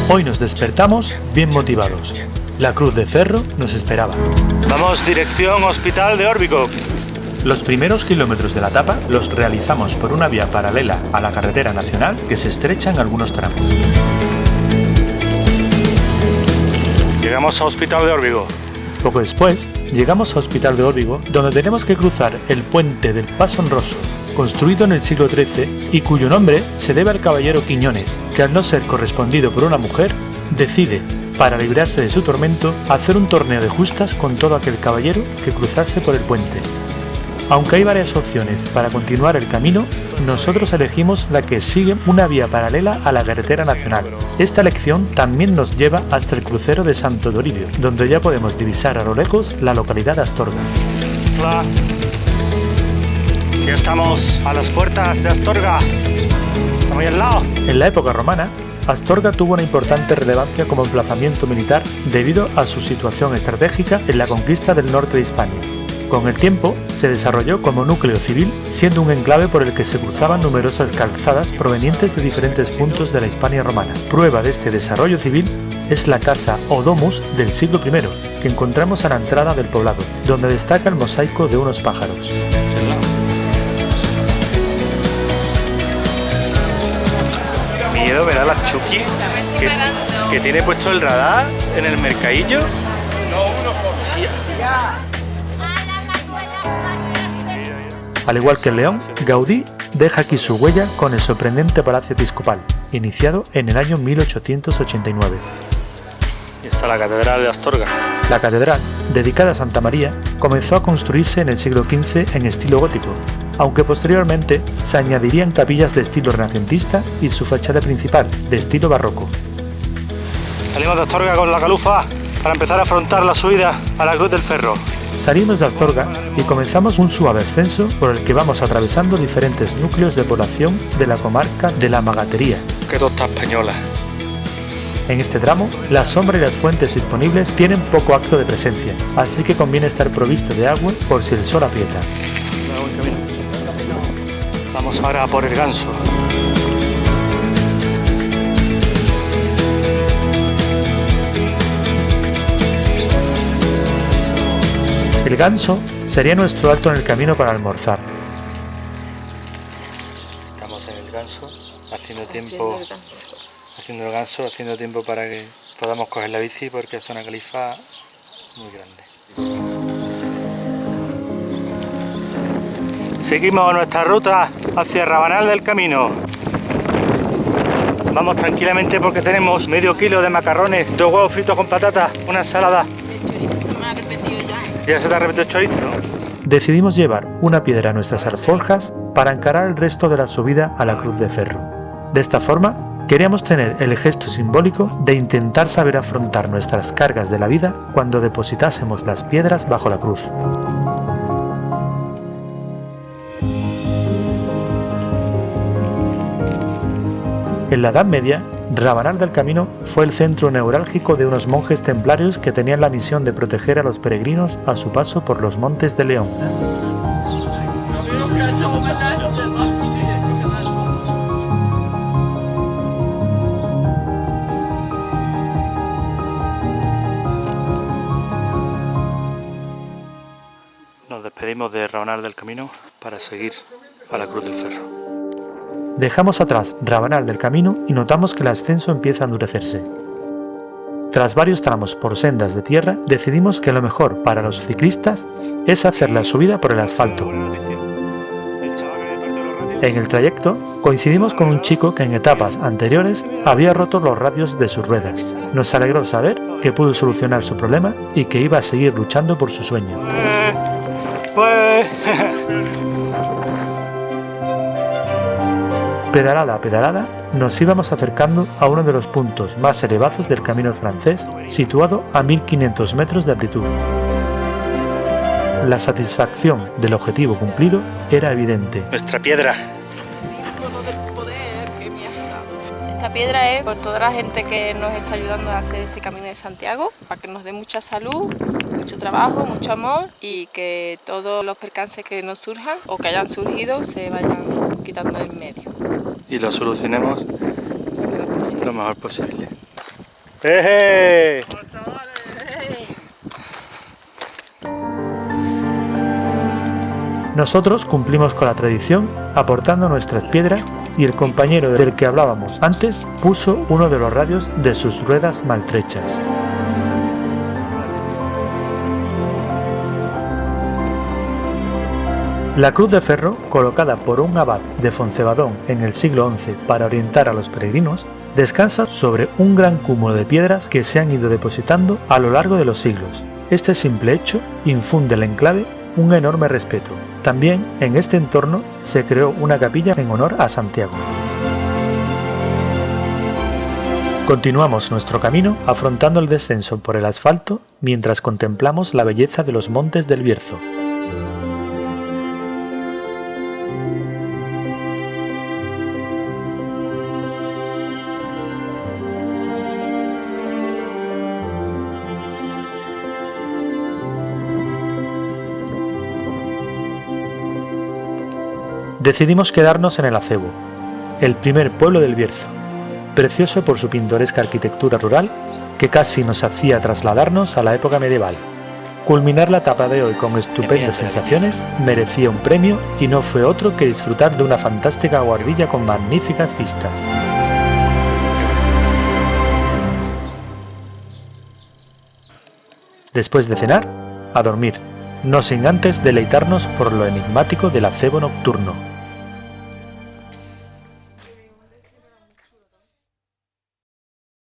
Hoy nos despertamos bien motivados. La Cruz de Ferro nos esperaba. Vamos dirección Hospital de Órbigo. Los primeros kilómetros de la etapa los realizamos por una vía paralela a la carretera nacional que se estrecha en algunos tramos. Llegamos a Hospital de Órbigo. Poco después, llegamos a Hospital de Órbigo, donde tenemos que cruzar el puente del Paso Honroso, construido en el siglo XIII y cuyo nombre se debe al caballero Quiñones, que al no ser correspondido por una mujer, decide, para librarse de su tormento, hacer un torneo de justas con todo aquel caballero que cruzase por el puente. Aunque hay varias opciones para continuar el camino, nosotros elegimos la que sigue una vía paralela a la carretera nacional. Esta elección también nos lleva hasta el crucero de Santo Toribio, donde ya podemos divisar a lo lejos la localidad de Astorga. Hola. Ya estamos a las puertas de Astorga. Estamos ahí al lado. En la época romana, Astorga tuvo una importante relevancia como emplazamiento militar debido a su situación estratégica en la conquista del norte de Hispania. Con el tiempo, se desarrolló como núcleo civil, siendo un enclave por el que se cruzaban numerosas calzadas provenientes de diferentes puntos de la Hispania romana. Prueba de este desarrollo civil es la casa o domus del siglo I, que encontramos a la entrada del poblado, donde destaca el mosaico de unos pájaros. Miedo ver a la Chucky que tiene puesto el radar en el mercadillo. Sí. Al igual que el León, Gaudí deja aquí su huella con el sorprendente Palacio Episcopal, iniciado en el año 1889. Y está la Catedral de Astorga. La catedral, dedicada a Santa María, comenzó a construirse en el siglo XV en estilo gótico, aunque posteriormente se añadirían capillas de estilo renacentista y su fachada principal, de estilo barroco. Salimos de Astorga con la Calufa para empezar a afrontar la subida a la Cruz del Ferro. Salimos de Astorga y comenzamos un suave ascenso por el que vamos atravesando diferentes núcleos de población de la comarca de la Magatería. ¡Qué tosta española! En este tramo, la sombra y las fuentes disponibles tienen poco acto de presencia, así que conviene estar provisto de agua por si el sol aprieta. Vamos ahora a por el Ganso. El Ganso sería nuestro alto en el camino para almorzar. Estamos en el Ganso, haciendo tiempo para que podamos coger la bici porque es una califa muy grande. Seguimos nuestra ruta hacia Rabanal del Camino. Vamos tranquilamente porque tenemos medio kilo de macarrones, 2 huevos fritos con patatas, una ensalada. El chorizo se me ha repetido ya. Ya se te ha repetido el chorizo, ¿no? Decidimos llevar una piedra a nuestras alforjas para encarar el resto de la subida a la Cruz de Ferro. De esta forma, queríamos tener el gesto simbólico de intentar saber afrontar nuestras cargas de la vida cuando depositásemos las piedras bajo la cruz. En la Edad Media, Rabanal del Camino fue el centro neurálgico de unos monjes templarios que tenían la misión de proteger a los peregrinos a su paso por los Montes de León. Nos despedimos de Rabanal del Camino para seguir a la Cruz del Ferro. Dejamos atrás Rabanal del Camino y notamos que el ascenso empieza a endurecerse. Tras varios tramos por sendas de tierra, decidimos que lo mejor para los ciclistas es hacer la subida por el asfalto. En el trayecto, coincidimos con un chico que en etapas anteriores había roto los radios de sus ruedas. Nos alegró saber que pudo solucionar su problema y que iba a seguir luchando por su sueño. Pedalada a pedalada, nos íbamos acercando a uno de los puntos más elevados del camino francés, situado a 1500 metros de altitud. La satisfacción del objetivo cumplido era evidente. Nuestra piedra. Símbolo del poder que me has dado. Esta piedra es por toda la gente que nos está ayudando a hacer este camino de Santiago, para que nos dé mucha salud, mucho trabajo, mucho amor y que todos los percances que nos surjan o que hayan surgido se vayan quitando de en medio. y lo solucionemos lo mejor posible. lo mejor posible. ¡Eje! Nosotros cumplimos con la tradición aportando nuestras piedras y el compañero del que hablábamos antes puso uno de los radios de sus ruedas maltrechas. La cruz de ferro, colocada por un abad de Foncebadón en el siglo XI para orientar a los peregrinos, descansa sobre un gran cúmulo de piedras que se han ido depositando a lo largo de los siglos. Este simple hecho infunde al enclave un enorme respeto. También en este entorno se creó una capilla en honor a Santiago. Continuamos nuestro camino afrontando el descenso por el asfalto mientras contemplamos la belleza de los montes del Bierzo. Decidimos quedarnos en el Acebo, el primer pueblo del Bierzo, precioso por su pintoresca arquitectura rural que casi nos hacía trasladarnos a la época medieval. Culminar la etapa de hoy con estupendas sensaciones merecía un premio y no fue otro que disfrutar de una fantástica guardilla con magníficas vistas. Después de cenar, a dormir, no sin antes deleitarnos por lo enigmático del acebo nocturno.